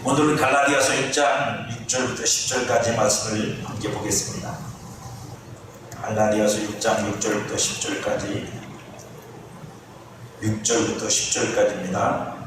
오늘은 갈라디아서 1장 6절부터 10절까지 말씀을 함께 보겠습니다. 갈라디아서 6장 6절부터 10절까지 6절부터 10절까지입니다.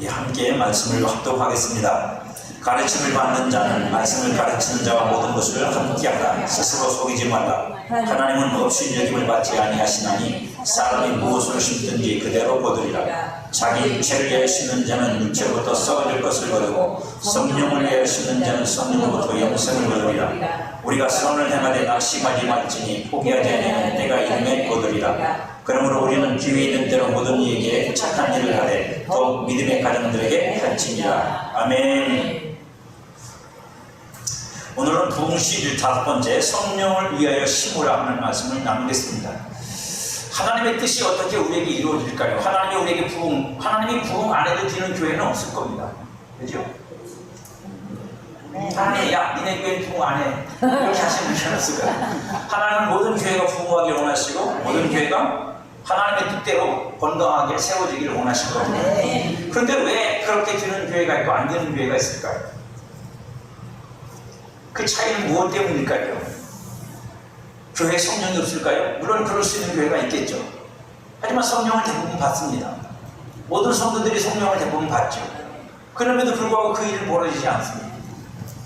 함께 말씀을 합독하겠습니다. 가르침을 받는 자는 말씀을 가르치는 자와 모든 것을 함께하라. 스스로 속이지 말라. 하나님은 없이 여김을 받지 아니하시나니 사람이 무엇을 심든지 그대로 거두리라. 자기 육체를 위하여 심는 자는 육체부터 썩어질 것을 거두고 성령을 위하여 심는 자는 성령으로부터 영생을 거두리라. 우리가 선을 행하되 낙심하지 말지니 포기하지 아니하는 때가 이름에 거두리라. 그러므로 우리는 기회 있는 대로 모든 이에게 착한 일을 하되 또 믿음의 가정들에게 할지니라. 아멘. 오늘은 부흥시 5번째 성령을 위하여 심으라 하는 말씀을 나누겠습니다. 하나님의 뜻이 어떻게 우리에게 이루어질까요? 하나님이 부흥 안 해도 되는 교회는 없을 겁니다. 그죠? 하나님, 야, 니네 교회는 부흥 안 해. 이렇게 하시는 분이 없을까요? 하나님은 모든 교회가 부흥하기를 원하시고 모든 교회가 하나님의 뜻대로 건강하게 세워지기를 원하실 겁니다. 그런데 왜 그렇게 되는 교회가 있고 안 되는 교회가 있을까요? 그 차이는 무엇 때문일까요? 교회에 성령이 없을까요? 물론 그럴 수 있는 교회가 있겠죠. 하지만 성령을 대부분 받습니다. 모든 성도들이 성령을 대부분 받죠. 그럼에도 불구하고 그 일은 벌어지지 않습니다.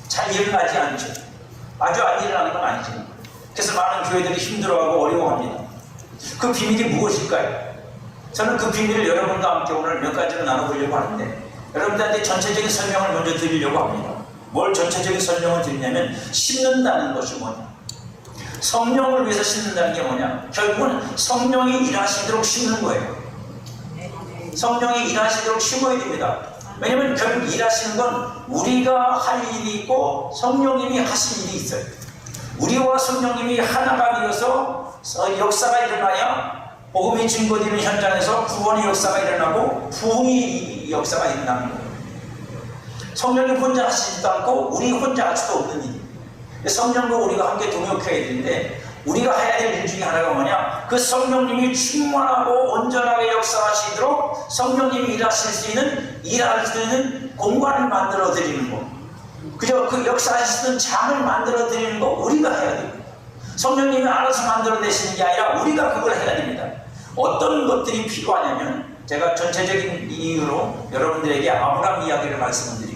잘 일어나지 않죠. 아주 안 일어나는 건 아니죠. 그래서 많은 교회들이 힘들어하고 어려워합니다. 그 비밀이 무엇일까요? 저는 그 비밀을 여러분과 함께 오늘 몇 가지로 나눠보려고 하는데 여러분들한테 전체적인 설명을 먼저 드리려고 합니다. 뭘 전체적인 설명을 드리냐면 심는다는 것이 뭐냐, 성령을 위해서 심는다는 게 뭐냐, 결국은 성령이 일하시도록 심는 거예요. 성령이 일하시도록 심어야 됩니다. 왜냐하면 결국 일하시는 건 우리가 할 일이 있고 성령님이 하신 일이 있어요. 우리와 성령님이 하나가 되어서 역사가 일어나야 복음이 증거되는 현장에서 구원의 역사가 일어나고 부흥의 역사가 일어나는 거예요. 성령님 혼자 하시지도 않고 우리 혼자 할 수도 없는 일이에요. 성령과 우리가 함께 동역해야 되는데 우리가 해야 될 일 중에 하나가 뭐냐, 그 성령님이 충만하고 온전하게 역사하시도록 성령님이 일하실 수 있는, 일할 수 있는 공간을 만들어 드리는 것, 그저 그 역사하시는 장을 만들어 드리는 거 우리가 해야 됩니다. 성령님이 알아서 만들어 내시는 게 아니라 우리가 그걸 해야 됩니다. 어떤 것들이 필요하냐면 제가 전체적인 이유로 여러분들에게 아브라함 이야기를 말씀드릴게요.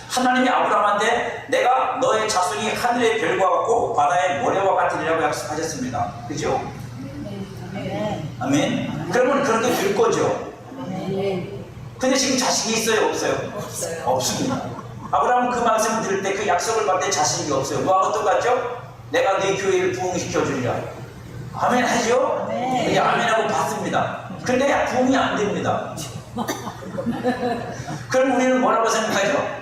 하나님이 아브라함한테 내가 너의 자손이 하늘의 별과 같고 바다의 모래와 같으리라고 약속하셨습니다. 그죠? 아멘. 그러면 그렇게 될 거죠. 근데 지금 자식이 있어요, 없어요? 없습니다. 아브라함은 그 말씀을 들을 때 그 약속을 받을 때 자신이 없어요. 뭐하고 똑같죠? 내가 네 교회를 부흥시켜 주리라. 아멘 하죠? 이제 아멘하고 받습니다. 근데 부흥이 안 됩니다. 그럼 우리는 뭐라고 생각하죠?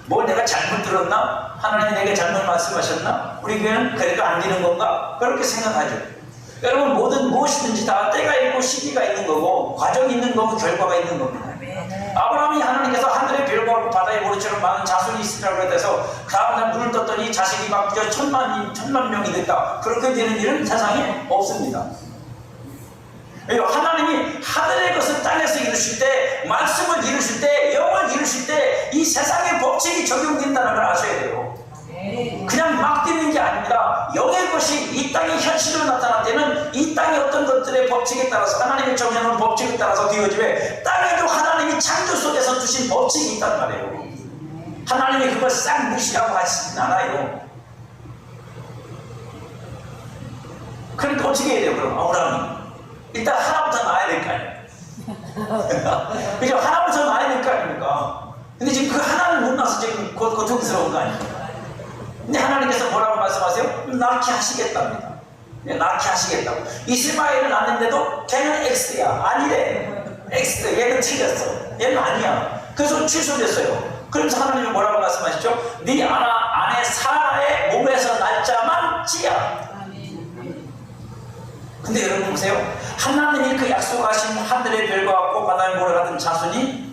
뭘 내가 잘못 들었나? 하나님이 내게 잘못 말씀하셨나? 우리 교회는 그래도 안 되는 건가? 그렇게 생각하죠. 여러분, 무엇이든지 다 때가 있고 시기가 있는 거고 과정이 있는 거고 결과가 있는 겁니다. 아브라함이 하나님께서 하늘의 별과 같고 바다의 모래처럼 많은 자손이 있으라고 해서 그 다음날 눈을 떴더니 자식이 막 천만 명이 됐다. 그렇게 되는 일은 세상에 없습니다. 하나님이 하늘의 것을 땅에서 이루실 때, 말씀을 이루실 때, 영을 이루실 때 이 세상의 법칙이 적용된다는 걸 아셔야 돼요. 그냥 막 되는 게 아닙니다. 영의 것이 이 땅에 현실로 나타날 때는 이 땅의 어떤 것들의 법칙에 따라서, 하나님이 정해놓은 법칙에 따라서 되어지면 땅에도 하나님이 창조 속에서 두신 법칙이 있단 말이에요. 하나님이 그걸 싹 무시하고 하시진 않아요. 그러니까 어떻게 해야 돼요? 그럼 아브라함이 일단 하나부터 낳아야 될 거 아니에요. 그죠? 하나부터 낳아야 될 거 아닙니까? 근데 지금 그 하나를 못 낳아서 지금 고통스러운 거 아닙니까? 근데 하나님께서 뭐라고 말씀하세요? 낳게 하시겠답니다. 낳게 하시겠다고. 이스마엘을 낳는데도 걔는 X야. 아니래. X. 얘는 틀렸어. 얘는 아니야. 그래서 취소됐어요. 그러면서 하나님이 뭐라고 말씀하시죠? 네 아내 사라의 몸에서 날짜만 찌야. 근데 여러분 보세요. 하나님이 그 약속하신 하늘의 별과 같고 바다의 모래 같은 자손이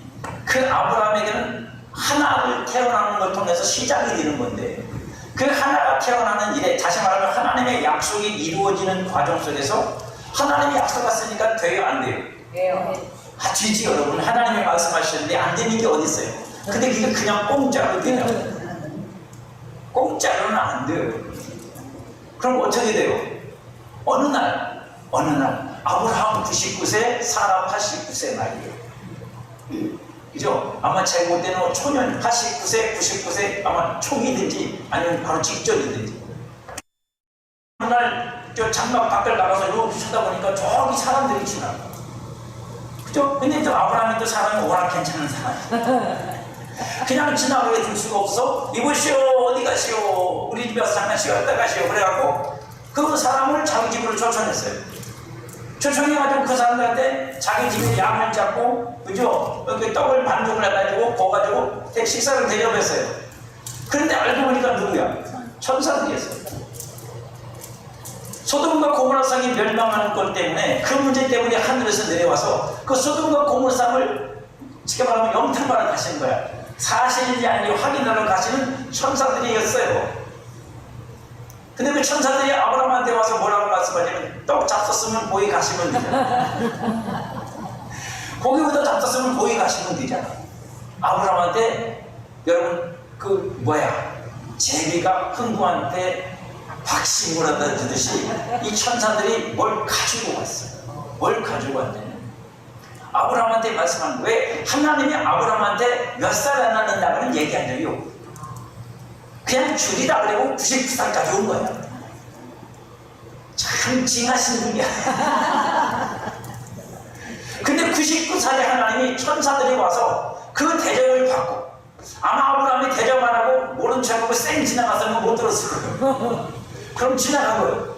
그 아브라함에게는 하나를 태어나는 걸 통해서 시작이 되는 건데, 그 하나가 태어나는 일에, 다시 말하면 하나님의 약속이 이루어지는 과정 속에서 하나님이 약속했으니까 돼요, 안 돼요? 되지 여러분. 하나님이 말씀하셨는데 안 되는 게 어디 있어요? 근데 그게 그냥 공짜로 되냐? 공짜로는 안 돼요. 그럼 어떻게 돼요? 어느 날 아브라함 99세, 사라 89세 말이에요. 그죠? 아마 잘못되는 초년 89세, 99세 아마 초기든지 아니면 바로 직전이든지. 어느 날 저 장막 밖을 나가서 이렇게 쳐다보니까 저기 사람들이 지나가. 그죠? 근데 또 아브라함이 또 사람이 워낙 괜찮은 사람이에요. 그냥 지나가게 둘 수가 없어. 이보시오, 어디 가시오? 우리 집에 와서 장난치고 왔다 가시오. 그래갖고 그 사람을 자기 집으로 초청했어요. 초청해가지고 그 사람들한테 자기 집에 양을 잡고, 그죠? 이렇게 떡을 반죽을 해가지고 구워가지고 식사를 대접했어요. 그런데 알고 보니까 누구야? 천사들이었어요. 소돔과 고모라 성이 멸망하는 것 때문에, 그 문제 때문에 하늘에서 내려와서 그 소돔과 고모라 성을 쉽게 말하면 영탐하러 가신 거야. 사실인지 아닌지 확인하러 가시는 천사들이었어요. 근데 그 천사들이 아브라함한테 와서 뭐라고 말씀하냐면, 떡 잡섰으면 보이 가시면 되잖아. 고기부터 잡섰으면 보이 가시면 되잖아. 아브라함한테, 여러분 제비가 흥부한테 박씨물어다 주듯이 이 천사들이 뭘 가지고 왔어요. 뭘 가지고 왔냐면, 아브라함한테 말씀한 거예요. 왜 하나님이 아브라함한테 몇 살 안 낳는다고는 얘기 안 해요. 그냥 줄이다 그러고 99살까지 온 거야. 참 징하신 분이야. 근데 99살에 하나님이 천사들이 와서 그 대접을 받고, 아마 아브라함이 대접 안 하고 모른 척하고 쌩 지나갔으면 못 들었을 거예요. 그럼 지나간 거예요.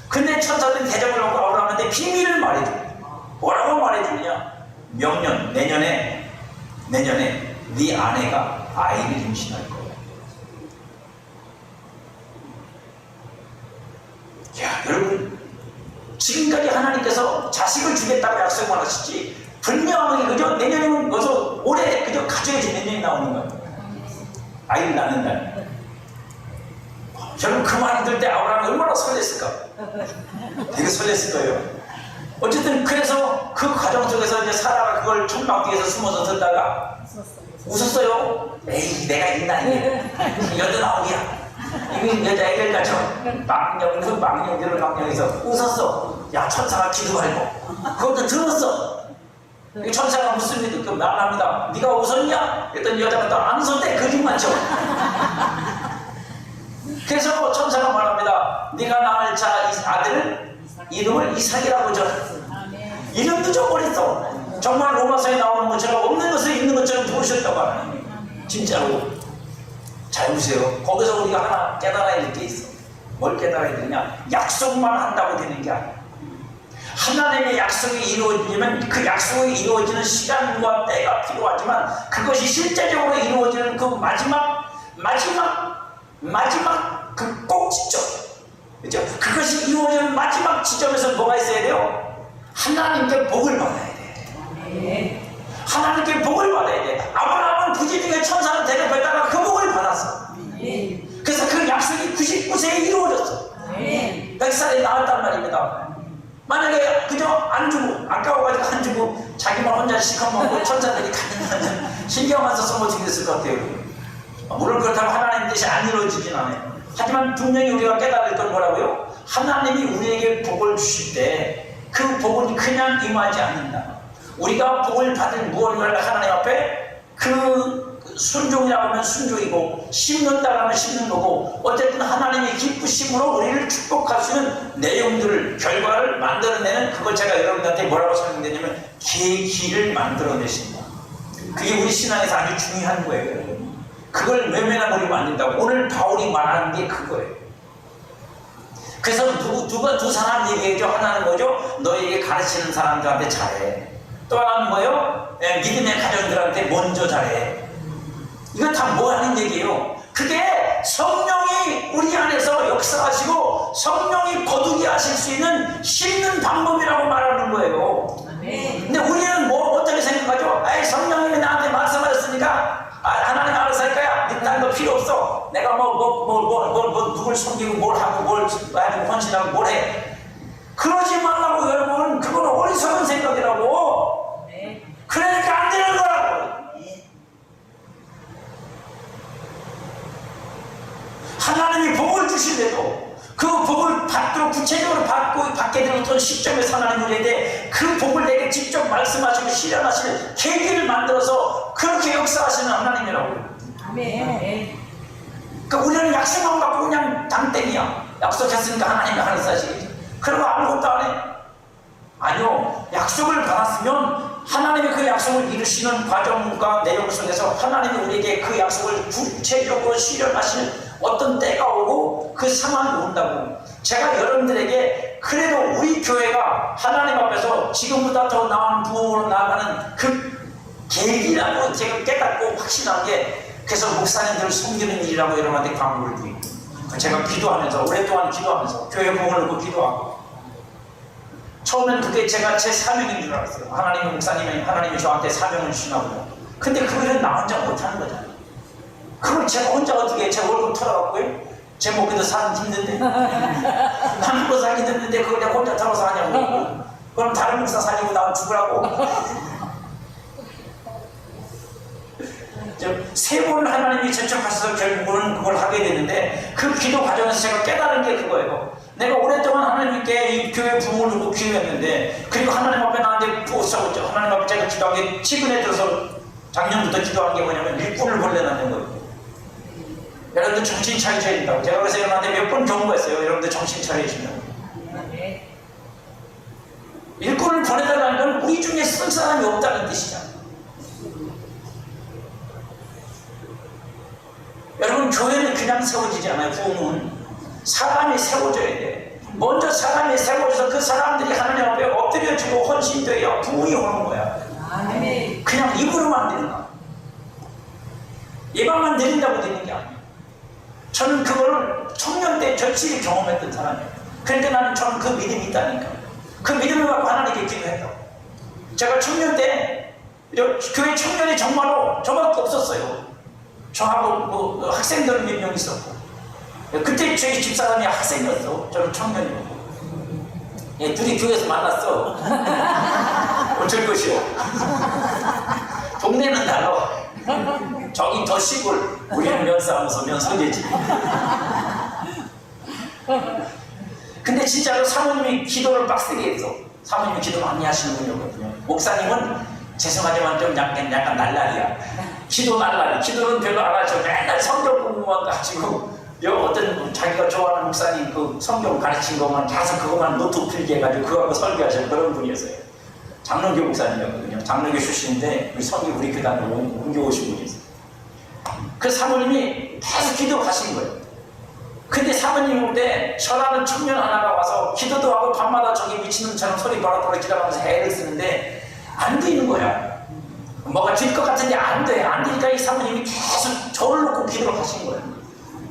근데 천사들이 대접을 하고 아브라함한테 비밀을 말해줘. 뭐라고 말해주느냐? 명년, 내년에 네 아내가 아이를 임신할 거야. 야, 여러분, 지금까지 하나님께서 자식을 주겠다고 약속을 하시지, 분명하게 그저 내년이면 어서 올해 그저 가져야지 내년이 나오는 거야. 아이를 낳는 날. 여러분, 그 말 들을 때 아브라함이 얼마나 설렜을까? 되게 설렜을 거예요. 어쨌든 그래서 그 과정 속에서 이제 사라가 그걸 천막 뒤에서 숨어서 듣다가 웃었어요. 에이, 내가 이 나이에 89이야. 이거 여자애들 가져. 망령에서 웃었어. 야, 천사가 기도하고 그것도 들었어. 천사가 무슨 믿음? 그 말합니다. 네가 웃었냐? 그랬더니 여자가 또 안 웃었대. 거짓말 쳐. 그래서 천사가 말합니다. 네가 낳을 아들 이름을 이삭이라고 줘. 이름도 줘버렸어. 정말 로마서에 나오는 것처럼 없는 것을 있는 것처럼 부르셨다고 하네. 진짜로. 잘 보세요. 거기서 우리가 하나 깨달아야 될 게 있어. 뭘 깨달아야 되냐? 약속만 한다고 되는 게 아니야. 하나님의 약속이 이루어지면 그 약속이 이루어지는 시간과 때가 필요하지만, 그것이 실제적으로 이루어지는 그 마지막 그 꼭지점, 그죠? 그것이 이루어지는 마지막 지점에서 뭐가 있어야 돼요? 하나님께 복을 받아야 돼. 하나님께 복을 받아야 돼. 아브라함은 부지중에 천사를 대접했다가 그 복을 받았어. 그래서 그 약속이 99세에 이루어졌어. 100살에 나왔단 말입니다. 만약에 그저 안 주고, 아까워가지고 안 주고 자기만 혼자 시커 먹고 천사들이 가는 신경 안 써서 어떻게 됐을 것 같아요? 물론 그렇다고 하나님 뜻이 안 이루어지진 않아요. 하지만 분명히 우리가 깨달을 건 뭐라고요? 하나님이 우리에게 복을 주실 때 그 복은 그냥 임하지 않는다. 우리가 복을 받을 무언가를 하나님 앞에 그 순종이라고 하면 순종이고, 심는다고 하면 심는 거고, 어쨌든 하나님의 기쁘심으로 우리를 축복하시는 내용들을, 결과를 만들어내는, 그걸 제가 여러분들한테 뭐라고 설명드리냐면 계기를 만들어내신다. 그게 우리 신앙에서 아주 중요한 거예요, 여러분. 그걸 외면해버리면 안 된다고. 오늘 바울이 말하는 게 그거예요. 그래서 두 사람 얘기했죠. 하나는 뭐죠? 너에게 가르치는 사람들한테 잘해. 또 하나는 뭐예요? 믿음의 가정들한테 먼저 잘해. 이거 다 뭐 하는 얘기예요? 그게 성령이 우리 안에서 역사하시고 성령이 거두게 하실 수 있는 심는 방법이라고 말하는 거예요. 근데 우리는 뭐 어떻게 생각하죠? 에이, 성령님이 나한테 말씀하셨으니까 하나님 알아서 할 거야. 딴 거 필요 없어. 내가 누굴 섬기고 뭘 하고 뭘 아주 헌신하고 뭘 해. 그러지 말라고. 여러분, 그건 어리석은 생각이라고. 그러니까 안 되는 거라고. 하나님이 복을 주신데도 그 복을 받도록 구체적으로 받게 되는 어떤 시점에서 하나님 우리에게 그 복을 내게 직접 말씀하시고 실현하실 계기를 만들어서 그렇게 역사하시는 하나님이라고. 아멘. 그러니까 우리는 약속만 갖고 그냥 당땡이야. 약속했으니까 하나님이 하는 사실이지. 그리고 아무것도 안 해. 아니요. 약속을 받았으면 하나님이 그 약속을 이루시는 과정과 내용 속에서 하나님이 우리에게 그 약속을 구체적으로 실현하실 어떤 때가 오고 그 상황이 온다고. 제가 여러분들에게 그래도 우리 교회가 하나님 앞에서 지금보다 더 나은 부흥으로 나아가는 그 계기라고 제가 깨닫고 확신한 게, 그래서 목사님들을 섬기는 일이라고 여러분한테 광고를 드립니다. 제가 기도하면서 오랫동안 기도하면서 교회 부흥을 놓고 기도하고, 처음엔 그게 제가 제 사명인 줄 알았어요. 하나님이 저한테 사명을 주시나 보다. 근데 그 일은 나 혼자 못하는 거잖아요. 그걸 제가 혼자 어떻게 제 월급 털어갖고요? 제 목에도 살기 힘든데, 한국어 살기 힘든데 그걸 내가 혼자 털어서 하냐고. 그럼 다른 목사 살리고 나 죽으라고. 세 번을 하나님이 제척하셔서 결국은 그걸 하게 되는데, 그 기도 과정에서 제가 깨달은 게 그거예요. 내가 오랫동안 하나님께 이 교회 부흥을 누고 기도했는데, 그리고 하나님 앞에 나한테 부었죠. 하나님 앞에 제가 기도한 게, 최근에 들어서 작년부터 기도한 게 뭐냐면 일꾼을 벌려놨는 거예요. 여러분들 정신 차리셔야 된다고. 제가 그래서 여러분한테 몇 번 경고했어요. 여러분들 정신 차리시면. 일꾼을 보내달라는 건 우리 중에 쓸 사람이 없다는 뜻이잖아요. 여러분, 교회는 그냥 세워지지 않아요. 부흥은 사람이 세워져야 돼. 먼저 사람이 세워져서 그 사람들이 하나님 앞에 엎드려지고 헌신되어야 부흥이 오는 거야. 그냥 입으로만 되는 거야. 예방만 내린다고 되는 게 아니에요. 저는 그거를 청년 때 절실히 경험했던 사람이에요. 그러니까 저는 그 믿음이 있다니까. 그 믿음을 갖고 하나님께 기도했다고. 제가 청년 때 교회 청년이 정말로 저밖에 없었어요. 저하고 학생들 몇 명 있었고, 그때 저희 집사람이 학생이었어. 저는 청년이었고. 예, 둘이 교회에서 만났어. 어쩔 것이요. 동네는 달라. 저기 더 시골, 우리는 면사무소, 면소재지. 근데 진짜로 사모님이 기도를 빡세게 했어. 사모님이 기도 많이 하시는 분이었거든요. 목사님은 죄송하지만 좀 약간 날라리야. 기도 날라리. 기도는 별로 안 하죠. 맨날 성경 공부만 가지고, 어떤 자기가 좋아하는 목사님 그 성경 가르친 것만 계속 그것만 노트 필기 해가지고 그거 갖고 설교하시는 그런 분이었어요. 장로교 목사님이었거든요. 장로교 출신인데 우리 교단으로 옮겨오신 분이었어요. 그 사모님이 계속 기도하신 거예요. 근데 사모님 올 때 저라는 청년 하나가 와서 기도도 하고 밤마다 저기 미친놈처럼 소리 바라보라 기도하면서 애를 쓰는데 안 되는 거야. 뭐가 될 것 같은데 안 돼. 안 되니까 이 사모님이 계속 저를 놓고 기도를 하신 거예요.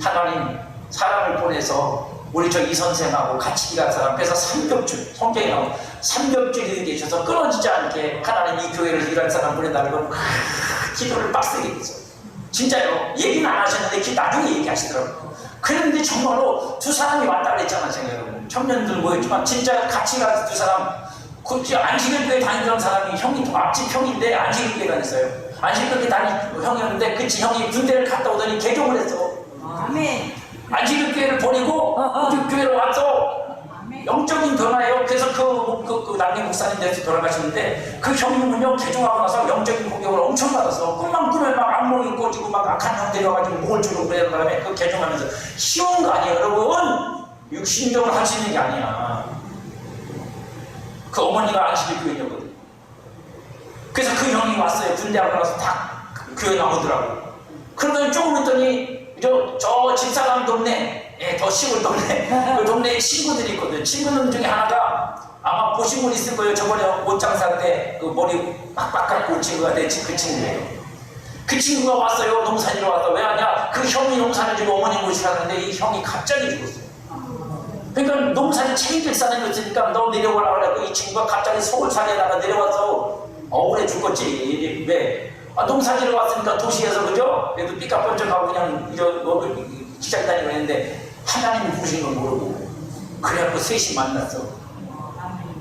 하나님, 사람을 보내서 우리 저 이 선생하고 같이 일한 사람, 그래서 삼겹줄, 성경에 나오고 삼겹줄이 계셔서 끊어지지 않게 하나님 이 교회를 일할 사람 보내달라고 기도를 빡세게 했어요. 진짜요. 얘기는 안 하셨는데 나중에 얘기하시더라고요. 그런데 정말로 두 사람이 왔다 그랬잖아. 제가 여러분 청년들 모였지만 진짜 같이 가서 두 사람, 그 안식일교회 다니던 사람이 형이 앞집 형인데 안식일교회 다녔어요. 안식일교회 다니던 형이었는데 그 형이 군대를 갔다 오더니 개종을 했어. 아멘. 안식일교회를 버리고 우리 교회로 왔어. 영적인 변화예요. 그래서 그 남녀 목사님 돼서 돌아가셨는데, 그 형님은요 개종하고 나서 영적인 공격을 엄청 받았어. 꿈만 꾸면 막 악몽이 꽂히고 막 악한 형들이 와가지고 목을 주고 그러는 바람에 그 개종하면서 쉬운 거 아니에요 여러분. 육신적으로 할 수 있는 게 아니야. 그 어머니가 안식일교회였거든. 그래서 그 형이 왔어요. 군대하고 나서 딱 교회 나오더라고. 그러더니 조금 있더니 저 집사람 동네, 더 시골 동네, 그 동네에 친구들이 있거든. 친구들 중에 하나가 아마 보신 분 있을 거예요. 저번에 옷장사 때 그 머리 빡빡 깎고 온 친구가 그 친구예요. 그 친구가 왔어요. 농사지러 왔어. 왜 하냐? 그 형이 농사를 지고 어머니 모시라는데 이 형이 갑자기 죽었어요. 그러니까 농사를 책임질 사람이 없으니까 너 내려오라 그래서 이 친구가 갑자기 서울산에다가 내려와서 억울해 죽었지. 왜? 농사지러 왔으니까 도시에서 그죠? 그래도 삐까뻔쩍하고 그냥 직장 다니고 했는데 하나님이 부르신 걸 모르고 그래갖고 셋이 만났어.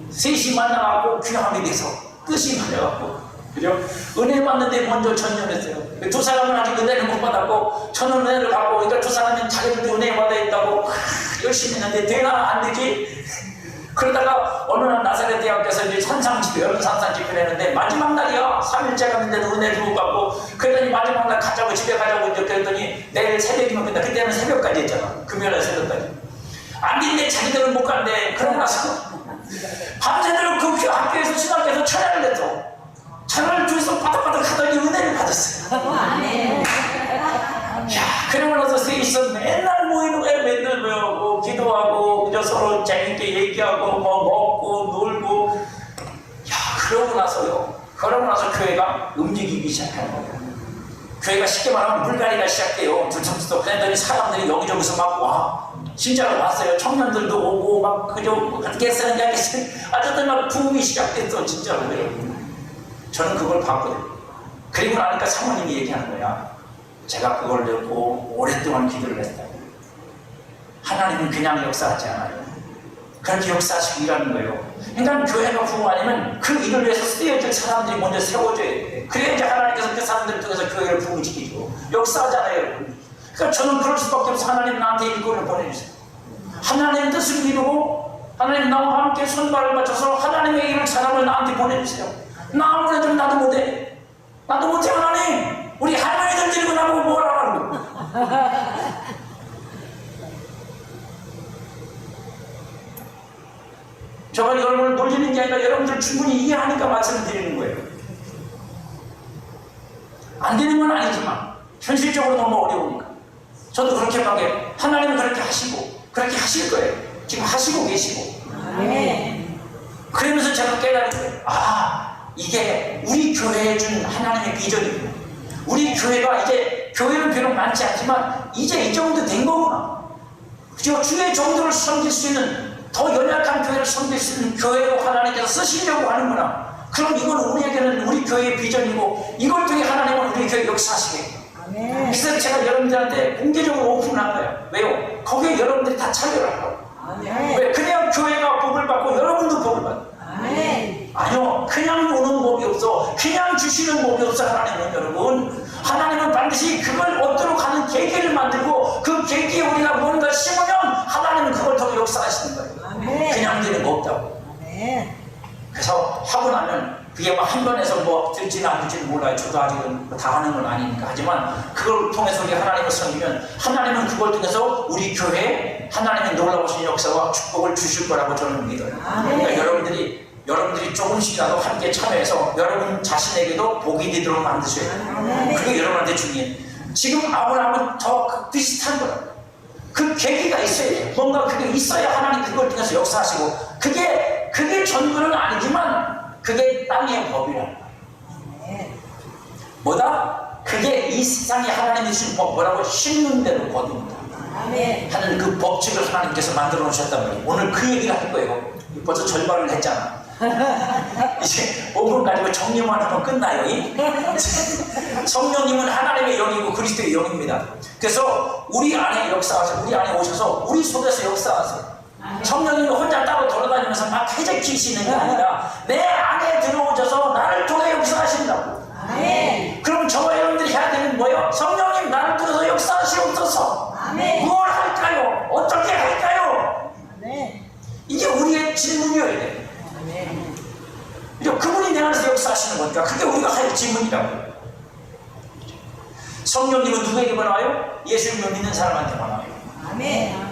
셋이 만나갖고 귀함이 돼서 뜻이 맞아갖고 그죠? 은혜 받는데 먼저 전념했어요. 두 사람은 아직 은혜를 못 받았고 저는 은혜를 받고, 그러니까 두 사람은 자기들도 은혜 받아 있다고 열심히 했는데 되나 안 되지? 그러다가 어느 날 나사렛 대학교에서 이제 산상집회, 여름 산상집회를 했는데 마지막 날이야. 3일째 갔는데도 은혜를 못 받고, 그랬더니 마지막 날 가자고, 집에 가자고 이제 그랬더니 내일 새벽이면 끝나. 그때는 새벽까지 했잖아. 금요일날 새벽까지. 안 된대, 자기들은 못 간대. 그러고 나서 밤새도록 그 학교에서 신학교에서 철야를 했어. 철야를 주에서 바닥바닥 하더니 은혜를 받았어요. 아멘. 야, 그러고 나서 셋이서 맨날 모이는 거야. 맨날 모여고 기도하고 그저 서로 재밌게 얘기하고 뭐 먹고 놀고. 야, 그러고 나서요. 그러고 나서 교회가 움직이기 시작하는 거예요. 교회가 쉽게 말하면 물갈이가 시작돼요. 들썩들썩. 그랬더니 사람들이 여기저기서 막 와. 진짜로 왔어요. 청년들도 오고 막 그저 겠어는 아저들 막 부흥이 시작됐어. 진짜로. 저는 그걸 봤거든요. 그리고 나니까 사모님이 얘기하는 거야. 제가 그걸 듣고 오랫동안 기도를 했다고. 하나님은 그냥 역사하지 않아요. 그렇게 역사하시고 일하는 거예요. 그러니까 교회가 부흥하려면 그 일을 위해서 쓰여질 사람들이 먼저 세워져야 돼. 그래야 이제 하나님께서 그 사람들을 통해서 교회를 부흥시키고 역사하잖아요, 여러분. 그러니까 저는 그럴 수밖에 없어. 하나님 나한테 일꾼을 보내주세요. 하나님의 뜻을 이루고 하나님 나와 함께 손발을 맞춰서 하나님의 일을 사람을 나한테 보내주세요. 나 아무래도 좀 나도 못해. 나도 못해. 하나님, 우리 할머니들 들고 나보고 뭘 하라고. 저가 여러분을 놀리는 게 아니라 여러분들 충분히 이해하니까 말씀을 드리는 거예요. 안 되는 건 아니지만 현실적으로 너무 어려우니까. 저도 그렇게 밖에 하나님은 그렇게 하시고 그렇게 하실 거예요. 지금 하시고 계시고. 아멘. 그러면서 제가 깨달은 거예요. 아, 이게 우리 교회에 준 하나님의 비전이구나. 우리 교회가 이제 교회는 비록 많지 않지만 이제 이 정도 된 거구나. 그죠? 주의 정도를 섬길 수 있는 더 연약한 교회를 섬길 수 있는 교회로 하나님께서 쓰시려고 하는구나. 그럼 이건 우리에게는 우리 교회의 비전이고 이걸 통해 하나님은 우리 교회 역사하시겠다. 아멘. 그래서 제가 여러분들한테 공개적으로 오픈한 거예요. 왜요? 거기에 여러분들이 다 참여를 하고. 아멘. 왜? 그냥 교회가 복을 받고 여러분도 복을 받고. 아멘. 아니요, 그냥 오는 복이 없어. 그냥 주시는 복이 없어. 하나님은, 여러분, 하나님은 반드시 그걸 얻도록 하는 계기를 만들고 그 계기에 우리가 뭔가 심으면 하나님은 그걸 통해 역사하시는 거예요. 아멘. 그냥 되는 거 없다고. 아멘. 그래서 하고 나면 그게 뭐 한 번에서 뭐 될지는 안 될지는 몰라요. 저도 아직은 다 하는 건 아니니까. 하지만 그걸 통해서 우리 하나님을 섬기면 하나님은 그걸 통해서 우리 교회에 하나님의 놀라우신 역사와 축복을 주실 거라고 저는 믿어요. 그러니까 여러분들이 조금씩이라도 함께 참여해서 여러분 자신에게도 복이 되도록 만드셔야 돼요. 그게 여러분한테 중요해요. 지금 아브라함은 더 비슷한 거예요. 그 계기가 있어야 돼요. 뭔가 그게 있어야 하나님 그걸 통해서 역사하시고 그게 전부는 아니지만 그게 땅의 법이라는 거예요. 뭐다? 그게 이 세상에 하나님이 주신 법, 뭐라고? 심는 대로 거둔다 하는 그 법칙을 하나님께서 만들어 놓으셨단 말이에요. 오늘 그 얘기를 할 거예요. 벌써 절반을 했잖아. 이제 5분 가지고 정리만 하면 끝나요. 성령님은 하나님의 영이고 그리스도의 영입니다. 그래서 우리 안에 역사하세요. 우리 안에 오셔서 우리 속에서 역사하세요. 성령님이 혼자 따로 돌아다니면서 막 해적히시는 게 아니라 내 안에 들어오셔서 나를 통해 역사하신다고. 아멘. 그럼 저와 여러분들이 해야 되는 뭐예요? 성령님 나를 통해서 역사하시옵소서. 아멘. 뭘 할까요? 어떻게 할까요? 아멘. 이게 우리의 질문이어야 돼요. 아멘. 그분이 내 안에서 역사하시는 거니까 그게 우리가 할 질문이라고요. 성령님은 누구에게만 와요? 예수님을 믿는 사람한테만 와요. 아멘.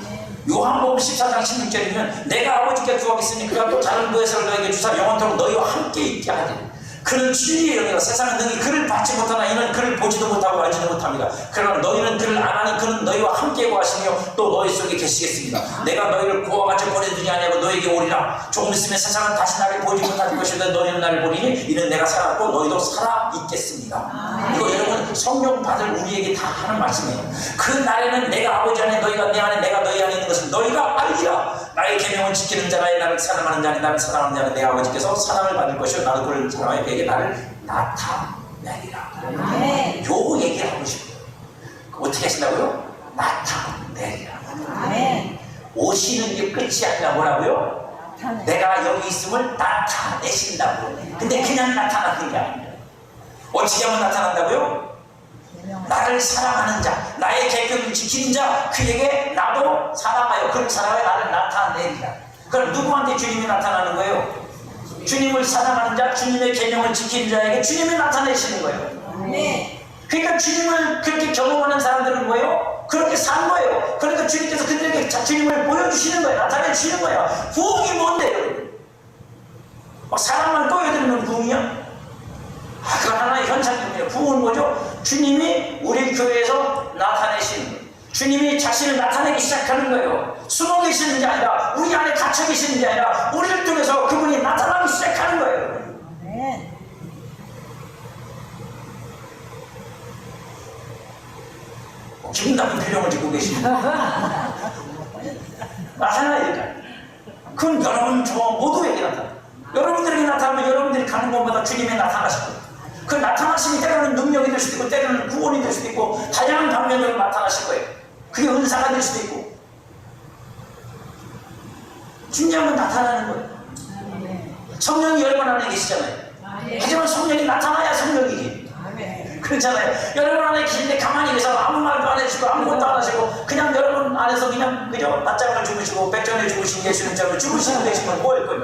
요한복음 14장 16절이면 내가 아버지께 구하겠으니 그가 또 다른 무에서를 너에게 주사 영원토록 너희와 함께 있게 하되 그는 진리의 영이라 세상은 능히 그를 받지 못하나 이는 그를 보지도 못하고 알지도 못합니다. 그러나 너희는 그를 안하니 그는 너희와 함께 구하시며 또 너희 속에 계시겠습니다. 내가 너희를 구하같이 보내두지 아니하고 너에게 오리라. 조금 있으면 세상은 다시 나를 보지 못할 것이다. 너희는 나를 보리니 이는 내가 살았고 너희도 살아있겠습니다. 이거 여러분 성령 받을 우리에게 다 하는 말씀이에요. 그 날에는 내가 아버지 안에 너희가 내 안에 내가 너희 안에 있는 것을 너희가 알리라. 나의 계명을 지키는 자라에 나를 사랑하는 자니 나를 사랑하는 자는 내 아버지께서 사랑을 받을 것이요 나도 그를 사랑하여 그에게 나를 나타내리라. 아멘. 요 얘기를 하고 싶어요. 어떻게 하신다고요? 나타내리라. 아멘. 오시는 게 끝이 아니라 뭐라고요? 나타내. 내가 여기 있음을 나타내신다고. 근데 그냥 나타나는 게 아니에요. 어떻게 하면 나타난다고요? 계명을 나를 사랑하는 자, 나의 계명을 지키는 자, 그에게 나도 사랑하여 그 사랑에 나를 나타내리라. 그럼 누구한테 주님이 나타나는 거예요? 주님을 사랑하는 자, 주님의 계명을 지키는 자에게 주님이 나타내시는 거예요. 아멘. 그러니까 주님을 그렇게 경험하는 사람들은 뭐예요? 그렇게 산 거예요. 그러니까 주님께서 그들에게 주님을 보여주시는 거예요. 나타내 주시는 거예요. 부흥이 뭔데요? 막 사람만 꼬여드리는 부흥이야? 아, 그건 하나의 현상입니다. 부흥은 뭐죠? 주님이 우리 교회에서 나타내시는 거예요. 주님이 자신을 나타내기 시작하는 거예요. 숨어 계시는 게 아니라, 우리 안에 갇혀 계시는 게 아니라, 우리를 통해서 그분이 나타나기 시작하는 거예요. 아멘. 기분 나쁜 표정을 짓고 계십니다. 나타나니까. 그건 여러분, 저 모두에게 나타나. 여러분들에게 나타나면 여러분들이 가는 곳마다 주님이 나타나실 거예요. 그 나타나심이 때로는 능력이 될 수도 있고, 때로는 구원이 될 수도 있고, 다양한 방면으로 나타나실 거예요. 그게 은사가 될 수도 있고. 중요한 건 나타나는 거예요. 아멘. 성령이 여러분 안에 계시잖아요. 하지만 성령이 나타나야 성령이지. 아멘. 그렇잖아요. 여러분 안에 계신데 가만히 계셔서 아무 말도 안 해주고 아무것도 안 하시고 그냥 여러분 안에서 그냥 그저 낮잠을 주무시고 백전에 주무신 예수님처럼 주무시고 계시면 뭐일 거예요?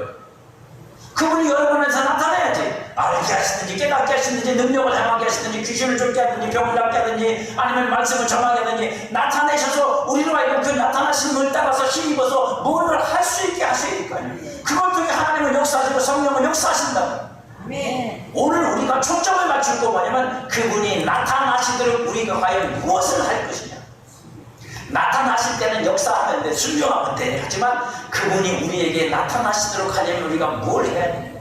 그분이 여러분 안에서 나타나야지. 알게 하시든지 깨닫게 하시든지 능력을 행하게 하시든지 귀신을 쫓게 하든지 병을 낫게 하든지 아니면 말씀을 정하게 하든지 나타내셔서 우리로 하여금 그 나타나신 분을 따라서 힘입어서 무엇을 할 수 있게 하시니까요. 그걸 통해 하나님은 역사하시고 성령은 역사하신다. 아멘. 오늘 우리가 초점을 맞출 거 뭐냐면 그분이 나타나시도록 우리가 과연 무엇을 할 것이냐. 나타나실 때는 역사하면 돼, 순종하면 돼. 하지만 그분이 우리에게 나타나시도록 하려면 우리가 뭘 해야 되냐.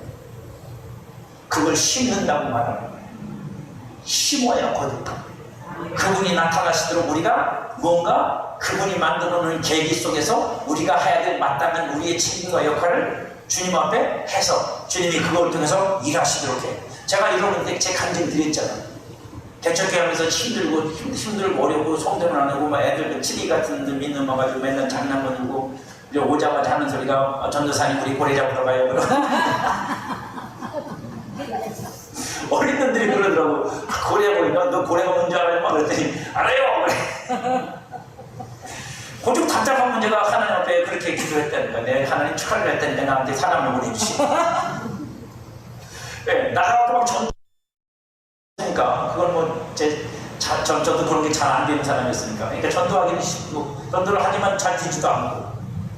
그걸 심는다고 말하는 거예요. 심어야 거둘까. 그분이 나타나시도록 우리가 뭔가 그분이 만들어 놓은 계기 속에서 우리가 해야 될 마땅한 우리의 책임과 역할을 주님 앞에 해서 주님이 그걸 통해서 일하시도록 해요. 제가 여러분들께 제 간증 드렸잖아요. 개척회 하면서 힘들고 어려고 성대는 안 하고 막 애들 치리 같은 데 믿는 거 가지고 맨날 장난만 들고 이제 오자마자 하는 소리가 전도사님 우리 고래 잡으러 가요. 어린 놈들이 그러더라고. 고래 보니까 너 고래가 뭔지 알아요? 막 그랬더니 알아요. 고좀 답답한 문제가 하나님 앞에 그렇게 기도했다니까. 내 하나님 축하를 했다니까 나한테 사람을 보내주시고. 네, 나가고 막 전도니까 그건 뭐 저도 그런 게 잘 안 되는 사람이었으니까. 그러니까 전도하기는 쉽고 전도를 하지만 잘 되지도 않고.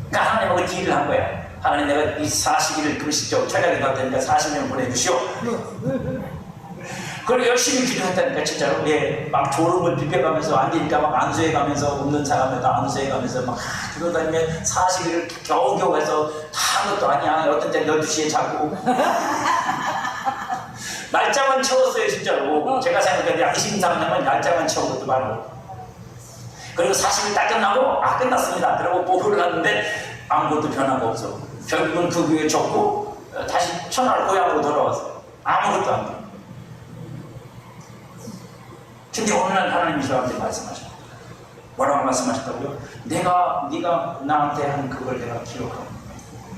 그러니까 하나님하고 딜을 한 거야. 하나님 내가 이 40일을 금식적으로 철야기 갈 테니까 40년 보내주시오. 그걸 열심히 기도했다니까 진짜로. 예, 막 졸음을 비벼가면서 안 되니까 막 안수해가면서 웃는 사람을 다 안수해가면서 막 기도다니면 40일을 겨우겨우 해서 다 한 것도 아니야. 어떤 때는 12시에 자고 날짜만 채웠어요 진짜로. 제가 생각하는데 양심상하면 날짜만 채운 것도 많고. 그리고 40일 딱 끝나고 끝났습니다. 그러고 보고를 하는데 아무것도 변화가 없어. 결국은 그 교회 접고 다시 천하를 고향으로 돌아왔어요. 아무것도 안 돼. 근데 어느 날 하나님이 저한테 말씀하셨어요. 뭐라고 말씀하셨다고요? 네가 나한테 한 그걸 내가 기억하고.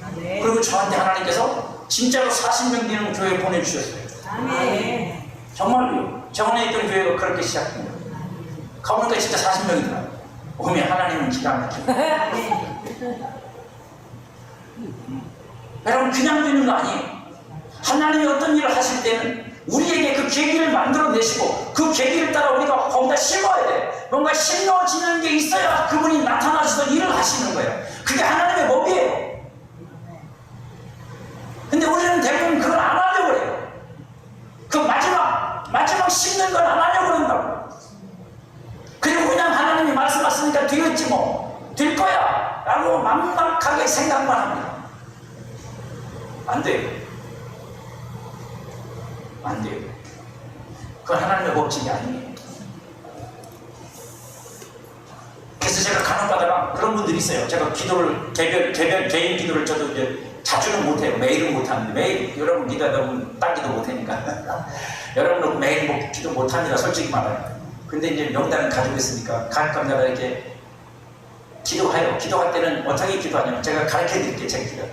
아멘. 그리고 저한테 하나님께서 진짜로 40명 되는 교회 보내주셨어요. 아멘. 정말로요. 저번에 있던 교회가 그렇게 시작된 거예요. 가보니까 진짜 40명이더라고요. 오면 하나님은 기가 막히고. 여러분 그냥 되는 거 아니에요. 하나님이 어떤 일을 하실 때는 우리에게 그 계기를 만들어내시고 그 계기를 따라 우리가 거기다 심어야 돼. 뭔가 심어지는 게 있어야 그분이 나타나셔서 일을 하시는 거예요. 그게 하나님의 법이에요. 근데 우리는 대부분 그걸 안 하려고 그래요. 그 마지막 심는 걸 안 하려고 그런다고. 그리고 그냥 하나님이 말씀하시니까 되겠지 뭐. 될 거야 라고 막막하게 생각만 합니다. 안 돼요. 안 돼요. 그건 하나님의 법칙이 아니에요. 그래서 제가 간혹가다가 그런 분들이 있어요. 제가 기도를 개인 기도를 저도 이제 자주는 못해요. 매일은 못하는데 매일 여러분 기도하다 보면 딱 기도 못하니까 여러분은 매일 기도 못합니다. 솔직히 말해요. 근데 이제 명단을 가지고 있으니까 가끔가다 이렇게 기도해요. 기도할 때는 어떻게 기도하냐면 제가 가르쳐 드릴게요. 제가 기도.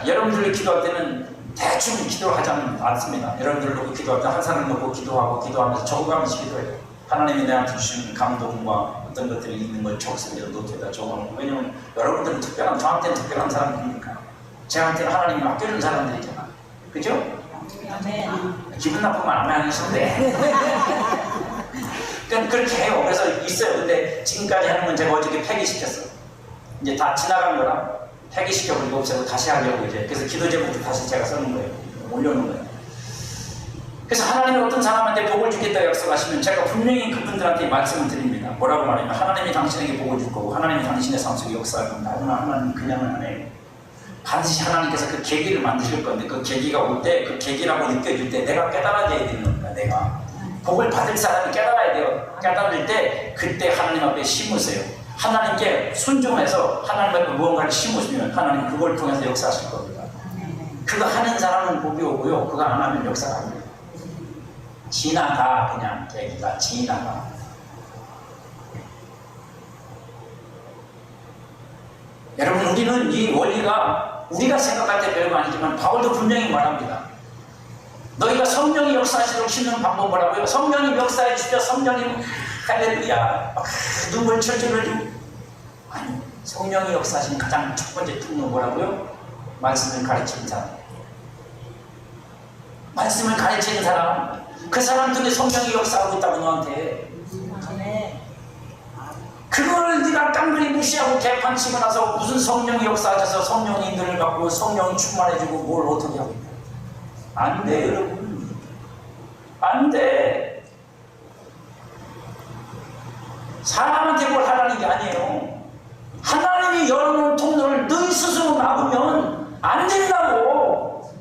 여러분들이 기도할 때는 대충 기도를 하지 않습니다. 여러분들 놓고 기도할 때 한 사람 놓고 기도하면서 적어가면서 기도해요. 하나님이 내한테 주신 감동과 어떤 것들이 있는 걸 적습니다. 노트에다 적어놓고. 왜냐면 여러분들은 저한테는 특별한 사람들이니까. 저한테는 하나님이 맡겨준 사람들이잖아. 그죠? 아멘. 기분 나쁘면 안 하시는데. 그러니까 그렇게 해요. 그래서 있어요. 근데 지금까지 하는 건 제가 어저께 폐기시켰어. 이제 다 지나간 거라 폐기시켜버리고 없애고 다시 하려고 이제. 그래서 기도 제목도 다시 제가 써는 거예요. 올려놓은 거예요. 그래서 하나님이 어떤 사람한테 복을 주겠다 약속하시면 제가 분명히 그분들한테 말씀을 드립니다. 뭐라고 말하면 하나님이 당신에게 복을 줄 거고 하나님이 당신의 삶 속에 역사할 겁니다. 하지만 하나님 그냥은 안 해요. 반드시 하나님께서 그 계기를 만드실 건데 그 계기가 올 때 그 계기라고 느껴질 때 내가 깨달아져야 되는 겁니다. 내가 복을 받을 사람이 깨달아야 돼요. 깨달을 때 그때 하나님 앞에 심으세요. 하나님께 순종해서 하나님 앞에 무언가를 심으시면 하나님 그걸 통해서 역사하실 겁니다. 그거 하는 사람은 복이 오고요. 그거 안 하면 역사가 안 돼요. 지나가. 그냥 계기가 지나가. 여러분 우리는 이 원리가 우리가 생각할 때 별거 아니지만 바울도 분명히 말합니다. 너희가 성령이 역사하시도록 심는 방법 뭐라고요? 성령이 역사해 주시죠. 성령이 할렐루야 눈물 철철 흘리고. 아니 성령이 역사하시는 가장 첫 번째 특징은 뭐라고요? 말씀을 가르치는 사람. 말씀을 가르치는 사람. 그 사람 중에 성령이 역사하고 있다고 너한테. 아멘. 그걸 네가 깡그리 무시하고 개판치고 나서 무슨 성령이 역사하셔서 성령이 인도를 받고 성령이 충만해지고 뭘 어떻게 하고 있냐. 안 돼 여러분. 안 돼. 사람한테 뭘 하라는 게 아니에요. 하나님이 열어놓은 통로를 너희 스스로 막으면 안 된다고.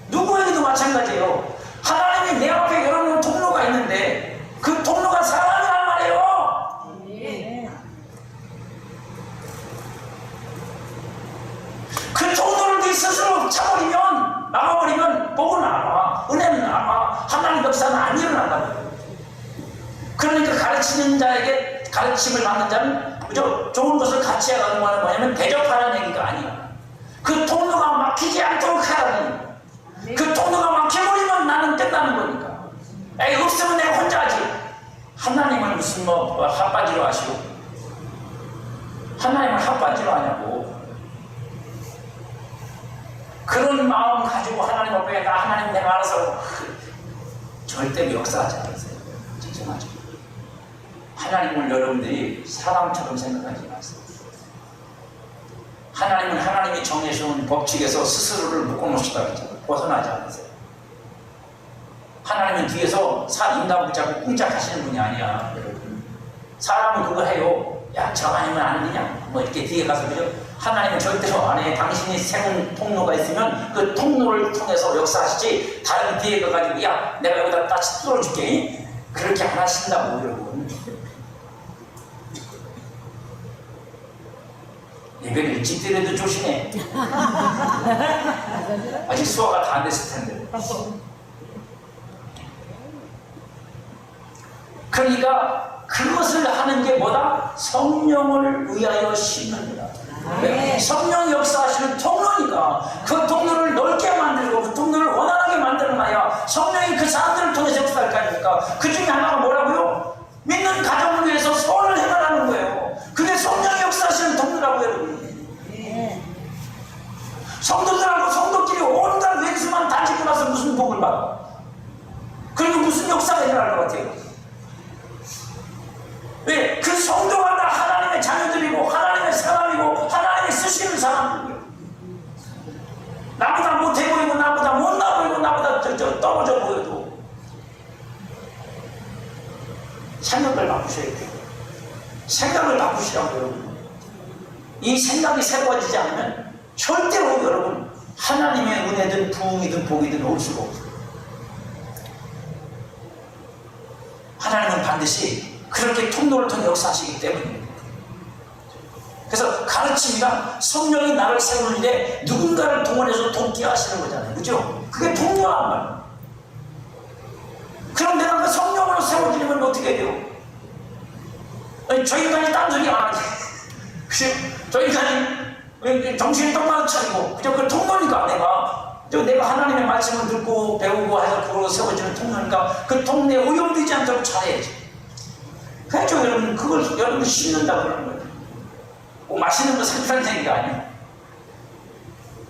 누구에게도 마찬가지예요. 하나님이 내 앞에 열어놓은 통로가 있는데 그 통로가 사랑이란 말이에요. 그 통로를 네 스스로 차버리면 막아버리면 복은 안 와. 은혜는 안 와. 하나님 역사는 안 일어난다고요. 그러니까 가르치는 자에게 가르침을 받는 자는 그저 좋은 것을 같이 해가는 거는 뭐냐면 대접하는 얘기가 아니야. 그 통로가 막히지 않도록 하라는. 그 통로가 막혀버리면 나는 끝나는 거니까. 에이 없으면 내가 혼자 하지. 하나님을 무슨 핫바지로 하시고 하나님을 핫바지로 하냐고. 그런 마음 가지고 하나님 앞에 나 하나님 내가 알아서 절대 역사하지 않으세요. 죄송하죠. 하나님을 여러분들이 사람처럼 생각하지 마세요. 하나님은 하나님이 정해준 법칙에서 스스로를 묶어놓으시다 그랬잖아요. 벗어나지 않으세요. 하나님은 뒤에서 인당 붙잡고 꿍짝하시는 분이 아니야. 여러분. 사람은 그거 해요. 야, 저 아니면 안 되냐? 뭐 이렇게 뒤에 가서 그죠? 하나님은 절대로 안 해. 당신이 세운 통로가 있으면 그 통로를 통해서 역사하시지 다른 뒤에 가가지고 야, 내가 여기다 다시 뚫어줄게. 그렇게 안 하신다고 여러분. 예배를 일찍 드려도 조심해. 아직 수화가 다 안 됐을 텐데. 그러니까 그것을 하는 게 뭐다? 성령을 위하여 심는 거다. 왜? 성령이 역사하시는 통로니까 그 통로를 넓게 만들고 그 통로를 원활하게 만들어놔야 성령이 그 사람들을 통해서 역사할 거 아닙니까? 그 중에 하나가 뭐라고요? 믿는 가정을 위해서 소원을 행하라는 거예요. 그게 성령이 역사하시는 통로라고요, 여러분. 성도들하고 성도끼리 온갖 왼수만 다지고 나서 무슨 복을 받아? 그리고 무슨 역사가 일어날 것 같아요? 왜? 그 성도가 다 하나님의 자녀들이고 하나님의 사람이고 하나님이 쓰시는 사람들이에요. 나보다 못해 보이고 나보다 못나 보이고 나보다 떨어져 보여도 생각을 바꾸셔야 돼요. 생각을 바꾸시라고요, 여러분. 이 생각이 새로워지지 않으면 절대로 여러분 하나님의 은혜든 부흥이든 복이든 올 수가 없어요. 하나님은 반드시 그렇게 통로를 통해 역사하시기 때문입니다. 그래서 가르침이란 성령이 나를 세우는데 누군가를 동원해서 돕게 하시는 거잖아요. 그죠? 그게 통로란 말이에요. 그럼 내가 그 성령으로 세워지려면 어떻게 해야 돼요? 아니, 저 인간이 딴소리 안 하지. 그죠? 저 인간이 정신이 똑바로 차리고 그저 그 통로니까 내가 또 내가 하나님의 말씀을 듣고 배우고 해서 그걸로 세워지는 통로니까 그 통로에 오염되지 않도록 잘해야지. 그렇죠. 여러분, 그걸 여러분 심는다고 그러는 거예요. 꼭 맛있는 거 사주라는 얘기가 아니에요.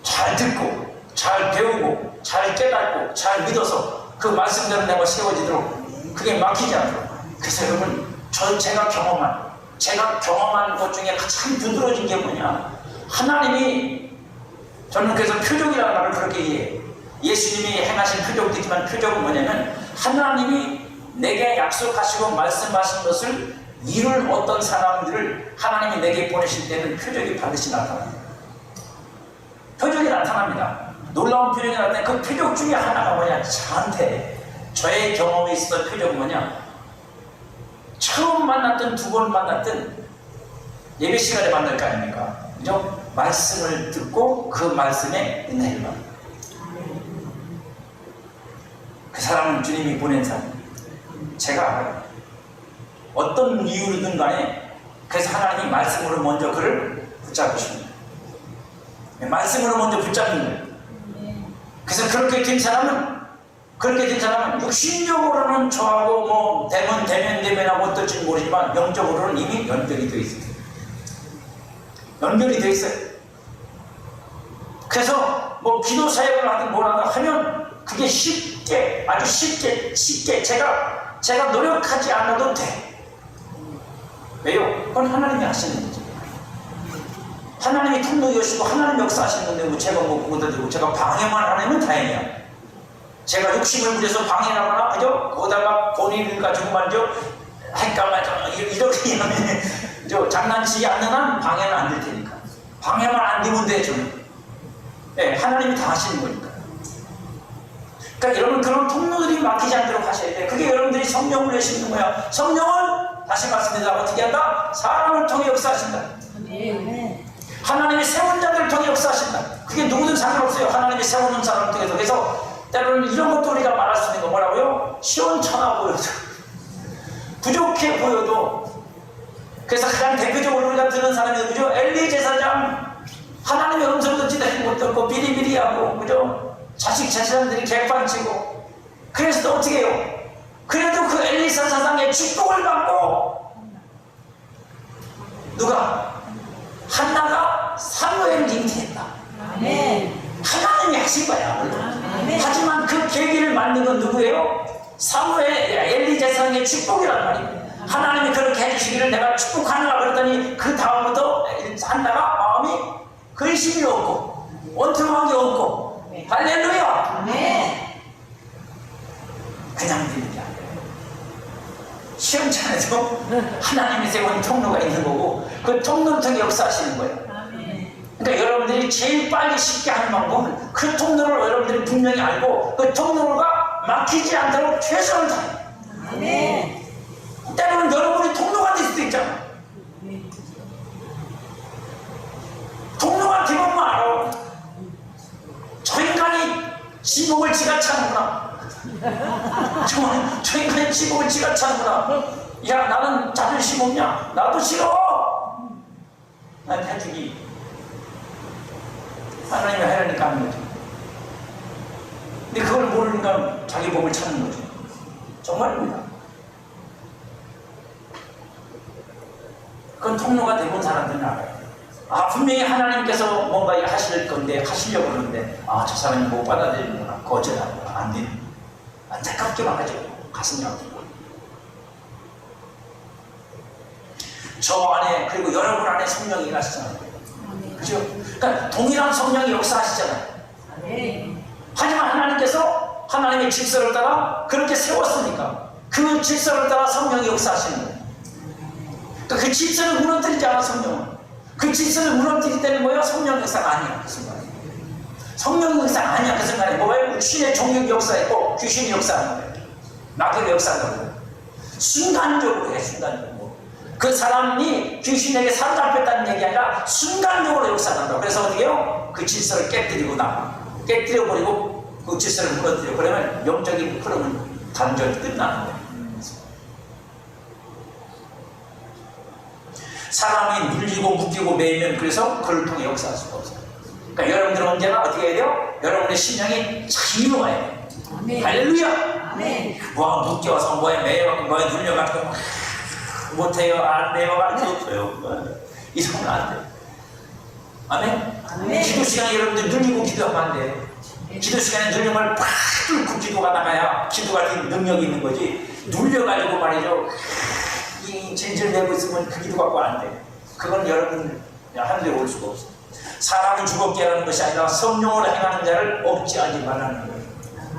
잘 듣고, 잘 배우고, 잘 깨닫고, 잘 믿어서 그 말씀대로 내가 세워지도록 그게 막히지 않도록. 그래서 여러분, 제가 경험한 것 중에 가장 두드러진 게 뭐냐? 하나님이, 저는 그래서 표적이라는 말을 그렇게 이해해요. 예수님이 행하신 표적도 있지만 표적은 뭐냐면 하나님이 내게 약속하시고 말씀하신 것을 이룰 어떤 사람들을 하나님이 내게 보내실 때는 표적이 반드시 나타납니다. 표적이 나타납니다. 놀라운 표적이 나타나는데 그 표적 중에 하나가 뭐냐? 저의 경험에 있었던 표적은 뭐냐? 처음 만났던, 두 번 만났던 예배 시간에 만날 거 아닙니까? 그죠? 말씀을 듣고 그 말씀에 은혜를 받는 그 사람은 주님이 보낸 사람. 제가 알아요. 어떤 이유로든 간에 그래서 하나님이 말씀으로 먼저 그를 붙잡으십니다. 말씀으로 먼저 붙잡는 거예요. 그래서 그렇게 된 사람은 육신적으로는 저하고 뭐 대면하고 어떨지는 모르지만 영적으로는 이미 연결이 되어 있어요. 연결이 되어 있어요. 그래서 뭐 기도 사역을 하든 뭐라든 하면 그게 쉽게, 아주 쉽게 제가 노력하지 않아도 돼. 왜요? 그건 하나님이 하시는 거죠. 하나님이 통로 여시고 하나님 역사하시는 건데 뭐 제가 뭐 그거다 들고 제가 방해만 안 하면 다행이야. 제가 욕심을 부려서 방해하거나 그죠? 거기다가 본인을 가지고 말이죠. 할까 말까 이렇게 하면 저 장난치지 않는 한 방해는 안 될 테니까. 방해만 안 되면 되죠. 네, 하나님이 다 하시는 거니까. 그러니까 여러분 그런 통로들이 막히지 않도록 하셔야 돼요. 그게 여러분들이 성령을 내시는 거야. 성령은 다시 말씀드립니다. 어떻게 한다? 사람을 통해 역사하신다. 하나님이 세운 자들을 통해 역사하신다. 그게 누구든 상관없어요. 하나님이 세우는 사람을 통해서. 그래서 때로는 이런 것도 우리가 말할 수 있는 거 뭐라고요? 시원찮아 보여도 부족해 보여도. 그래서 가장 대표적으로 우리가 듣는 사람이 그죠? 엘리 제사장 하나님의 음성 듣지도 못듣고 비리비리하고 그죠? 자식 제사장들이 개판치고 그래서 또 어떻게 해요? 그래도 그 엘리 제사장의 축복을 받고 누가? 한나가 사무엘을 잉태했다. 하나님이 하신 거야. 하지만 그 계기를 만든 건 누구예요? 사무엘, 엘리 제사장의 축복이란 말이에요. 하나님이 그렇게 해주시기를 내가 축복하느라 그랬더니 그 다음부터 한나가 마음이 근심이 없고 원통한 게 없고 할렐루야. 그냥 되는 게 아니에요. 시험찮아도 하나님이 세운 통로가 있는 거고 그 통로를 통해 역사하시는 거예요. 그러니까 여러분들이 제일 빨리 쉽게 하는 방법은 그 통로를 여러분들이 분명히 알고 그 통로가 막히지 않도록 최선을 다해요. 때로는 여러분이 통로가 될 수도 있잖아. 통로가 되면 알아. 저 인간이 지복을 지가 차는구나. 저 인간이 지복을 지가 차는구나. 야, 나는 자존심 없냐? 나도 싫어. 난 해주기. 하나님이 하려니까 하는 거죠. 근데 그걸 모르니까 자기 복을 찾는 거죠. 정말입니다. 그건 통로가 되본 사람들은 알아요. 아, 분명히 하나님께서 뭔가 하실 건데, 하시려고 그러는데, 아, 저 사람이 못 받아들이는구나, 거절하는구나, 안 되는. 안타깝기만 하죠. 가슴이 아프고. 저 안에, 그리고 여러분 안에 성령이 일하시잖아요. 그죠? 그러니까 동일한 성령이 역사하시잖아요. 하지만 하나님께서 하나님의 질서를 따라 그렇게 세웠으니까 그 질서를 따라 성령이 역사하시는 거예요. 그러니까 그 질서를 무너뜨리지 않아 성령은. 그 질서를 무너뜨릴 때는 뭐예요? 성령 역사가 아니야 그 순간에. 성령 역사가 아니야 그 순간에. 뭐예요? 신의 종교 역사했고 귀신이 역사하는 거예요. 마귀가 역사하는 거예요. 순간적으로 해. 순간적으로. 그 사람이 귀신에게 사로잡혔다는 얘기 아니라 순간적으로 역사한다고. 그래서 어떻게 해요? 그 질서를 깨뜨려버리고 그 질서를 무너뜨려. 그러면 영적인 흐름은 단절이 끝나는 거예요. 사람이 물리고 묶이고 매이면 그래서 그를 통해 역사할 수가 없어요. 그러니까 여러분들은 언제나 어떻게 해야 돼요? 여러분의 심령이 자유로워야 돼요. 아멘. 할렐루야! 아멘. 뭐 묶여서 뭐에 매여 뭐에 눌려가지고 못해요 안 돼요 안 좋고요 이러면 안 돼요. 아멘. 아멘. 기도 시간에 여러분들 눌리고 기도하면 안 돼요. 기도 시간에 눌림을 팍 뚫고 기도가 나가야 기도가 능력이 있는 거지. 눌려가지고 말이죠 이 질질 내고 있으면 그 기도 갖고 안 돼. 그건 여러분 하늘에 올 수가 없어. 사람을 죽었게 하는 것이 아니라 성령으로 행하는 자를 억제하지 말라는 거예요.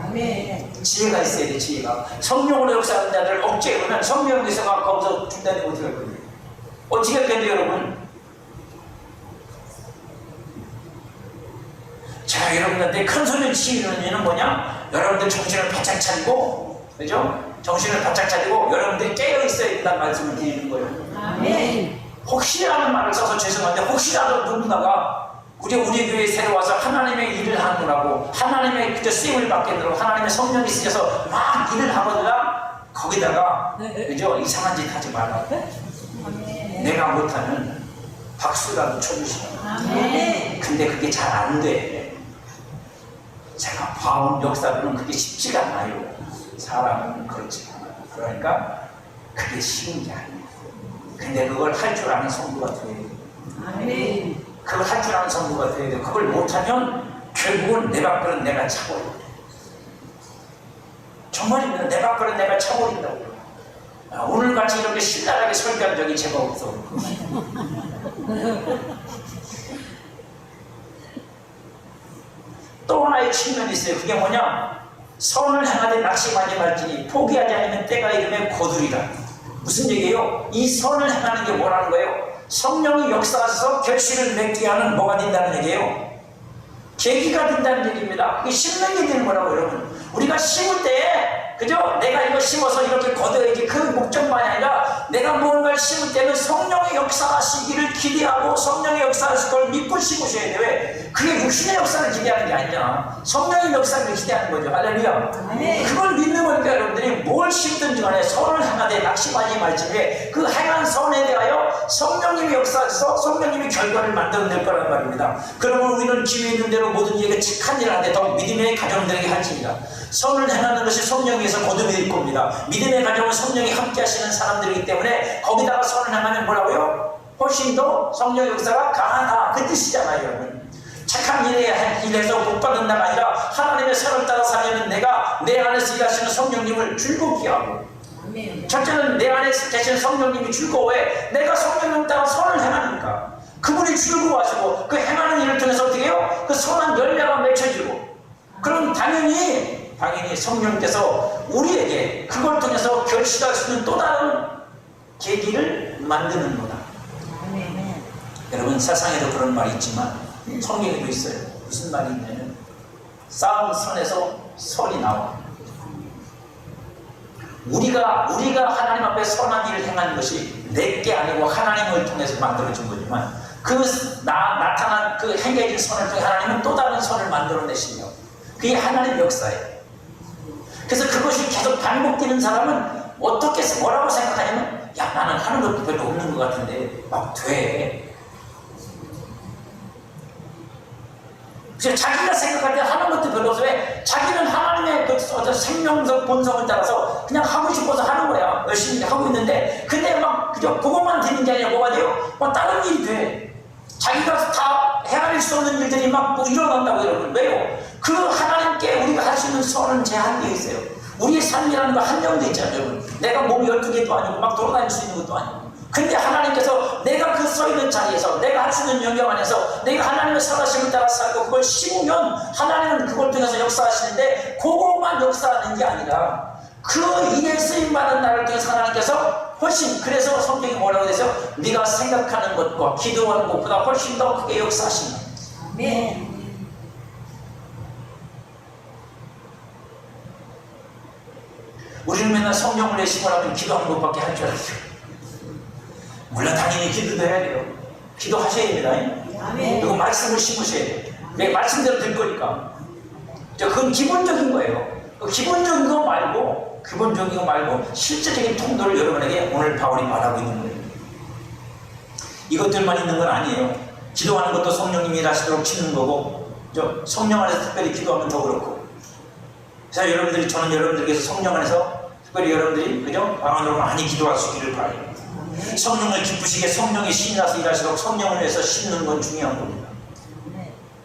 아멘. 지혜가 있어야 돼. 지혜가. 성령으로 역사하는 자들을 억제하면 성령에서가 거기서 중단되면 어떻게 할 거예요? 어떻게 할 건데 여러분? 자, 여러분들한테 큰 소리를 치는 이유는 뭐냐? 여러분들 정신을 바짝 차리고, 그죠? 정신을 바짝 차리고 여러분들이 깨어 있어야 된다는 말씀을 드리는 거예요. 아멘. 혹시라는 말을 써서 죄송한데 혹시라도 누군가가 우리 교회에 새로 와서 하나님의 일을 하느라고 하나님의 그저 쓰임을 받겠느라고 하나님의 성령이 쓰여서 막 일을 하거나 거기다가 그죠? 이상한 짓 하지 마라. 아멘. 내가 못하는 박수라도 쳐주시라. 아멘. 근데 그게 잘 안 돼. 제가 봐온 역사로는 그게 쉽지가 않아요. 사람은 그렇지 않아요. 그러니까 그게 쉬운 게 아니에요. 근데 그걸 할 줄 아는 성도가 돼야 돼요. 아멘. 그걸 할 줄 아는 성도가 돼야 돼요. 그걸 못하면 결국은 내 밥그릇 내가 차버려요. 정말입니다. 내 밥그릇 내가 차버린다고요. 오늘같이 이렇게 신랄하게 설교한 적이 제가 없어. 또 하나의 측면이 있어요. 그게 뭐냐? 선을 행하되 낙심하지 말지니 포기하지 않으면 때가 이르면 거두리라. 무슨 얘기예요? 이 선을 행하는 게 뭐라는 거예요? 성령이 역사하셔서 결실을 맺게 하는 뭐가 된다는 얘기예요? 계기가 된다는 얘기입니다. 그게 심는 게 되는 거라고 여러분. 우리가 심을 때 그죠? 내가 이거 심어서 이렇게 거둬야지 그 목적만이 아니라 내가 무언가를 심을 때는 성령의 역사하시기를 기대하고 성령의 역사하실 걸 믿고 심으셔야 돼요. 왜? 그게 육신의 역사를 기대하는 게 아니야. 성령의 역사를 기대하는 거죠. 할렐루야. 아멘. 그걸 믿는 거니까 여러분들이 뭘 심든지 간에 선을 행하되 낙심하지 말지에 그 행한 선에 대하여 성령님이 역사하셔서 성령님이 결과를 만들어낼 거란 말입니다. 그러면 우리는 기회 있는 대로 모든 이에게 착한 일을 하되 더 믿음의 가정들에게 할지니라. 선을 행하는 것이 성령에서 거듭일 겁니다. 믿음의 가정은 성령이 함께 하시는 사람들이기 때문에 거기다가 선을 행하면 뭐라고요? 훨씬 더 성령 역사가 강하다. 그 뜻이잖아요, 여러분. 착한 일에서 복 받는다가 아니라 하나님의 선을 따라 살려는 내가 내 안에서 일하시는 성령님을 즐겁게 하고 아멘. 첫째는 내 안에 계시는 성령님이 즐거워해. 내가 성령님 따라 선을 행하니까 그분이 즐거워하시고 그 행하는 일을 통해서 어떻게 해요? 그 선한 열매가 맺혀지고 그럼 당연히 성령께서 우리에게 그걸 통해서 결실할 수 있는 또 다른 계기를 만드는 거다. 아멘. 여러분 세상에도 그런 말이 있지만 성경에도 있어요. 무슨 말이 있냐면 쌓은 선에서 설이 나와. 우리가 하나님 앞에 선한 일을 행하는 것이 내게 아니고 하나님을 통해서 만들어진 거지만 그 나타난 그 행해진 선을 통해 하나님은 또 다른 선을 만들어내시며 그게 하나님의 역사예요. 그래서 그것이 계속 반복되는 사람은 어떻게 뭐라고 생각하냐면 야 나는 하는 것도 별로 없는 것 같은데 막 돼. 그래서 자기가 생각할 때 하는 것도 별로 없어. 왜? 자기는 하나님의 그 생명적 본성을 따라서 그냥 하고 싶어서 하는 거야. 열심히 하고 있는데 근데 막 그저 그것만 되는 게 아니라 뭐가 돼요? 막 다른 일이 돼. 자기가 다 헤아릴 수 없는 일들이 막 뭐 일어난다고 여러분. 왜요? 그 하나님께 우리가 할 수 있는 선은 제한되어 있어요. 우리의 삶이라는 거 한정되어 있잖아요, 여러분. 내가 몸이 12개도 아니고 막 돌아다닐 수 있는 것도 아니고. 근데 하나님께서 내가 그 서 있는 자리에서 내가 할 수 있는 영역 안에서 내가 하나님의 선하심을 따라 살고 그걸 심으면 하나님은 그걸 통해서 역사하시는데 그것만 역사하는 게 아니라 그 일에 쓰임받은 나를 통해서 하나님께서 훨씬 그래서 성경이 뭐라고 해서 네가 생각하는 것과 기도하는 것보다 훨씬 더 크게 역사하신다. 아멘. 우리는 맨날 성령을 내심을 하면 기도하는 것밖에 할 줄 알았어요. 물론 당연히 기도도 해야 돼요. 기도하셔야 됩니다. 아멘. 그리고 말씀을 심으셔야 돼요. 내 말씀대로 될 거니까. 그건 기본적인 거예요. 그 기본적인 거 말고 실제적인 통도를 여러분에게 오늘 바울이 말하고 있는 거예요. 이것들만 있는 건 아니에요. 기도하는 것도 성령님이 일하시도록 치는 거고, 그죠? 성령 안에서 특별히 기도하면 더 그렇고. 그래서 여러분들이, 저는 여러분들께서 성령 안에서 특별히 여러분들이, 그죠? 방언으로 많이 기도할 수 있기를 바라요. 성령을 기쁘시게 성령이 신이 나서 일하시도록 성령을 위해서 심는 건 중요한 겁니다.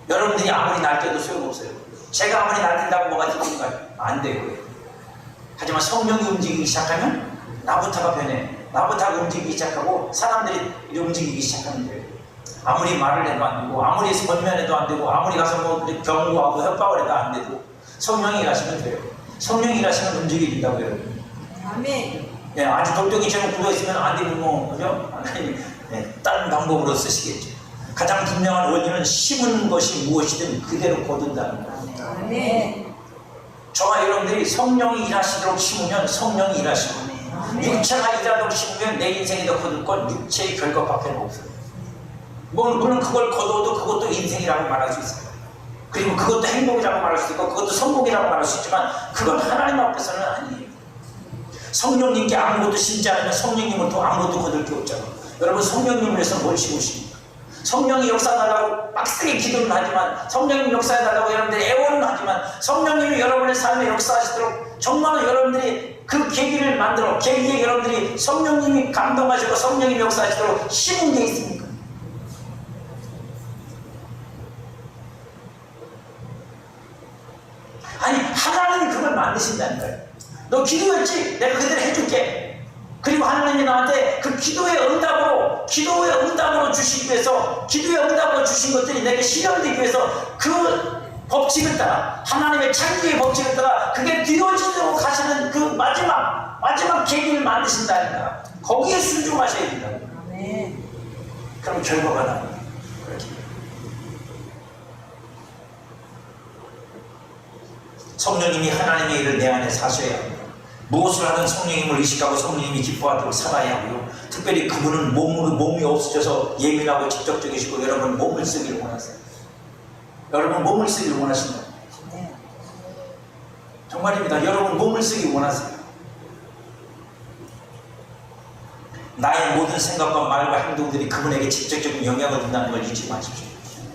여러분들이 아무리 날뛰어도 소용없어요. 제가 아무리 날뛴다고 뭐가 되는가요? 안 되고요. 하지만 성령이 움직이기 시작하면 나부터가 변해. 나부터가 움직이기 시작하고 사람들이 움직이기 시작하는 거예요. 아무리 말을 해도 안 되고, 아무리 권면해도 안 되고, 아무리 가서 뭐 경고하고 협박을 해도 안 되고, 성령이 일하시면 돼요. 성령이 일하시면 움직여진다고요, 여러분. 아멘. 예, 아주 독독이처럼 굳어있으면 안 되는 거, 그죠? 하나님, 예, 다른 방법으로 쓰시겠죠. 가장 분명한 원인은 심은 것이 무엇이든 그대로 거둔다는 거예요. 아멘. 저와 여러분들이 성령이 일하시도록 심으면 성령이 일하시고, 육체가 일하도록 심으면 내 인생이 더 거둘 건 육체의 결과밖에 없어요. 물론 그걸 거둬도 그것도 인생이라고 말할 수 있어요. 그리고 그것도 행복이라고 말할 수 있고, 그것도 성공이라고 말할 수 있지만, 그건 하나님 앞에서는 아니에요. 성령님께 아무것도 심지 않으면 성령님은 또 아무것도 거둘 게 없잖아요. 여러분, 성령님을 위해서 뭘 심으십니까? 성령이 역사해달라고 빡세게 기도는 하지만, 성령님 역사해달라고 여러분들이 애원은 하지만, 성령님이 여러분의 삶에 역사하시도록 정말로 여러분들이 그 계기를 만들어, 계기에 여러분들이 성령님이 감동하시고 성령님이 역사하시도록 심은 게 있습니까? 아니, 하나님이 그걸 만드신다니까요. 너 기도했지? 내가 그대로 해줄게. 그리고 하나님이 나한테 그 기도의 응답으로 주시기 위해서, 기도의 응답으로 주신 것들이 내게 실현되기 위해서 그 법칙을 따라, 하나님의 창조의 법칙을 따라 그게 되어지도록 하시는 그 마지막 계기를 만드신다니까. 거기에 순종하셔야 된다고. 아멘. 그럼 결과가 나옵니다. 그렇게. 성령님이 하나님의 일을 내 안에 사셔야 합니다. 무엇을 하든 성령님을 의식하고 성령님이 기뻐하도록 살아야 하고요. 특별히 그분은 몸이 없어져서 예민하고 직접적이시고, 여러분 몸을 쓰기를 원하세요. 여러분 몸을 쓰기를 원하신다. 네. 정말입니다. 여러분 몸을 쓰기 원하세요. 나의 모든 생각과 말과 행동들이 그분에게 직접적인 영향을 준다는 걸 잊지 마십시오.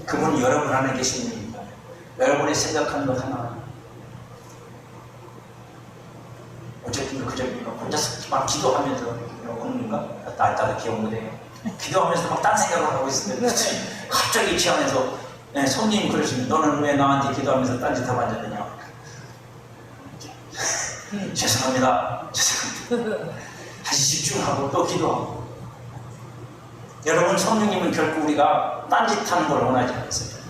그분은 여러분 안에 계신 분입니다. 여러분이 생각하는 것 하나, 어쨌든 그저 혼자서 막 기도하면서 오는 건가? 나도 기억 못해요. 기도하면서 막 딴 생각을 하고 있으면 갑자기 취하면서, 네, 성령님 그러시면 너는 왜 나한테 기도하면서 딴짓하고 앉았느냐? 죄송합니다. 다시 집중하고 또 기도하고. 여러분, 성령님은 결코 우리가 딴짓하는 걸 원하지 않습니다.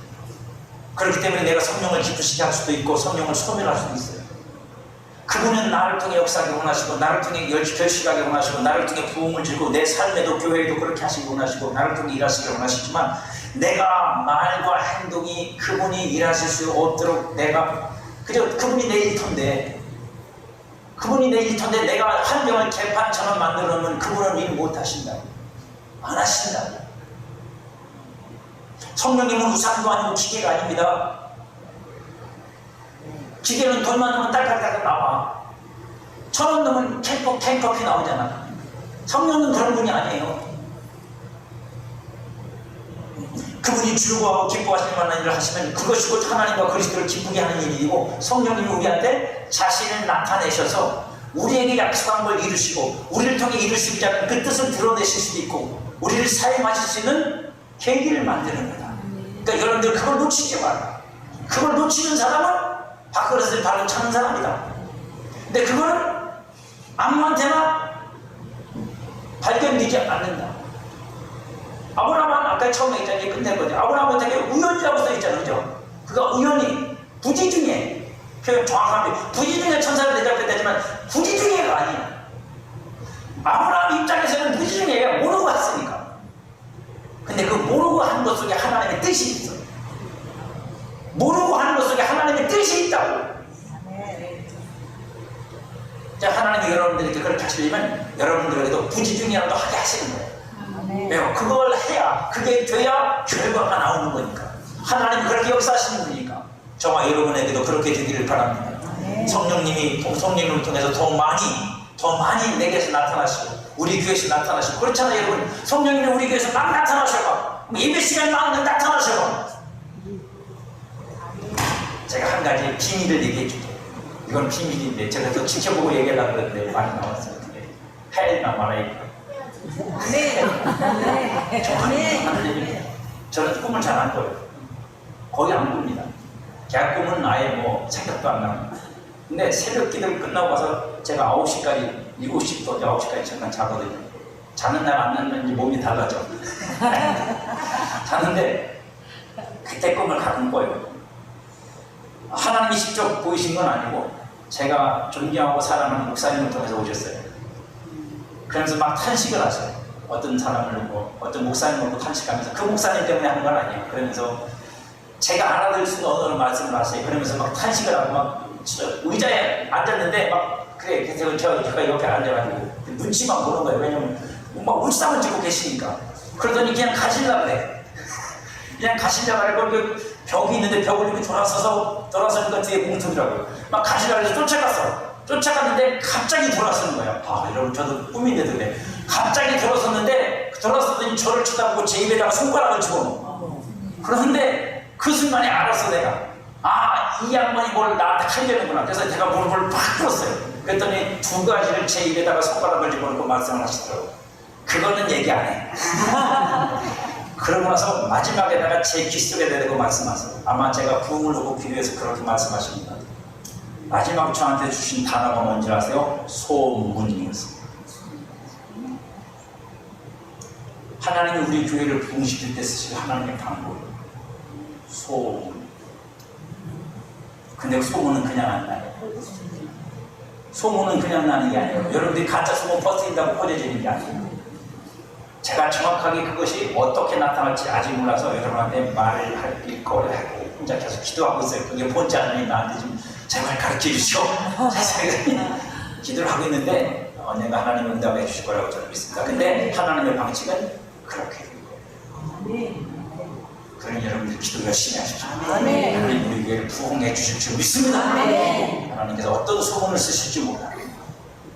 그렇기 때문에 내가 성령을 기쁘시게 할 수도 있고 성령을 소멸할 수도 있어요. 그분은 나를 통해 역사하기 원하시고, 나를 통해 결실하기 원하시고, 나를 통해 부흥을 주고, 내 삶에도 교회에도 그렇게 하시기 원하시고, 나를 통해 일하시기 원하시지만, 내가 말과 행동이 그분이 일하실 수 없도록 그분이 내 일터인데, 내가 환경을 개판처럼 만들어 놓으면 그분은 일 못 하신다. 안 하신다. 성령님은 우상도 아니고 기계가 아닙니다. 기계는 돈만 넣으면 딸깍딸깍 나와. 1,000원 넣으면 캔커피 나오잖아. 성령은 그런 분이 아니에요. 그분이 즐거워하고 기뻐하실 만한 일을 하시면 그것이 곧 하나님과 그리스도를 기쁘게 하는 일이고, 성령님이 우리한테 자신을 나타내셔서 우리에게 약속한 걸 이루시고, 우리를 통해 이루시고자 하는 그 뜻을 드러내실 수도 있고, 우리를 사용하실 수 있는 계기를 만드는 거다. 그러니까 여러분들 그걸 놓치지 마라. 그걸 놓치는 사람은 밥그릇을 바로 찾는 사람이다. 근데 그거는 아무한테나 발견되지 않는다. 아브라함은 아까 처음에 있잖아요. 이제 끝낼 거죠. 아브라함은 되게 우연이라고 써있잖아요. 그죠? 그가 우연히 부지 중에, 표현 정확하게 부지 중에 천사를 대접했다지만 부지 중에가 아니야. 아브라함 입장에서는 부지 중에 모르고 왔으니까. 근데 그 모르고 한 것 속에 하나님의 뜻이 있어. 모르고 하는 것 속에 하나님의 뜻이 있다고. 자, 하나님이 여러분들에게 그렇게 하시려면 여러분들에게도 부지 중이라도 하게 하시는 거예요. 왜요? 그걸 해야, 그게 돼야 결과가 나오는 거니까. 하나님은 그렇게 역사하시는 분이니까. 저와 여러분에게도 그렇게 되기를 바랍니다. 성령님을 통해서 더 많이 내게서 나타나시고, 우리 교회에서 나타나시고. 그렇잖아요, 여러분. 성령님이 우리 교회에서 막 나타나셔가 예배 시간 나오면 나타나셔. 제가 한 가지 비밀을 얘기해 줄게요. 이건 비밀인데 제가 또 지켜보고 얘기하려고 그랬는데 많이 나왔어요. 하야나 말아야 아멘. 아멘. 저는 꿈을 잘 안 꿔요. 거의 안 꿉니다. 계약 꿈은 아예 뭐 생각도 안 납니다. 근데 새벽 기도를 끝나고 가서 제가 9시까지, 7시부터 9시까지 잠깐 자거든요. 자는 날 안 자는지 몸이 달라져. 자는데 그때 꿈을 가끔 꿔요. 하나님이 직접 보이신 건 아니고 제가 존경하고 사랑하는 목사님을 통해서 오셨어요. 그러면서 막 탄식을 하세요. 어떤 사람을 놓고 어떤 목사님을 놓고 탄식하면서 그 목사님 때문에 하는 건 아니에요. 그러면서 제가 알아들을 수 있는 언어로 말씀을 하세요. 그러면서 막 탄식을 하고 막 의자에 앉았는데 막 그래 그래서 제가 이렇게 앉아가지고 눈치만 보는 거예요. 왜냐면 막 울상을 찍고 계시니까. 그러더니 그냥 가시려고 그래. 그냥 가시려고 하고 그 벽이 있는데 벽을 이렇게 돌아서니까 뒤에 뭉툭이라고요. 막 가시려고 해서 쫓아갔어. 쫓아갔는데 갑자기 돌아서는 거예요. 아 여러분 저도 꿈인데도 그래. 갑자기 돌아서더니 저를 쳐다보고 제 입에다가 손가락을 집어넣어. 그런데 그 순간에 알았어 내가. 이 양반이 뭘 나한테 하려는구나. 그래서 제가 무릎을 팍 꿇었어요. 그랬더니 두 가지를 제 입에다가 손가락을 집어넣고 말씀을 하시더라고요. 그거는 얘기 안 해. 그러고 나서 마지막에다가 제 귀 속에 대고 말씀하세요. 아마 제가 부흥을 보고 기도해서 그렇게 말씀하십니다. 마지막 저한테 주신 단어가 뭔지 아세요? 소문이었습니다. 하나님이 우리 교회를 부흥시킬 때 쓰실 하나님의 방법. 소문. 근데 소문은 그냥 안 나요. 소문은 그냥 나는 게 아니에요. 여러분들이 가짜 소문 퍼뜨린다고 퍼져지는 게 아니에요. 제가 정확하게 그것이 어떻게 나타날지 아직 몰라서 여러분한테 말을 할 거를 하고 혼자 계속 기도하고 있어요. 그게 뭔지 하나님 나한테 좀 제발 가르쳐 주시오. 기도를 하고 있는데 언젠가 하나님은 응답해 주실 거라고 저는 믿습니다. 근데 하나님의 방식은 그렇게 된 거예요. 그러니 여러분들 기도 열심히 하십시오. 하나님 우리 교회를 부흥해 주실 줄 믿습니다. 하나님께서 어떤 소문을 쓰실지 몰라요.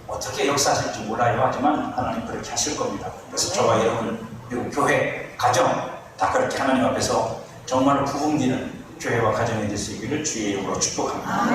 어떻게 역사하실지 몰라요. 하지만 하나님 그렇게 하실 겁니다. 그래서 저와 여러분 그리고 교회, 가정 다 그렇게 하나님 앞에서 정말로 부흥되는 교회와 가정이 될 수 있기를 주의 이름으로 축복합니다.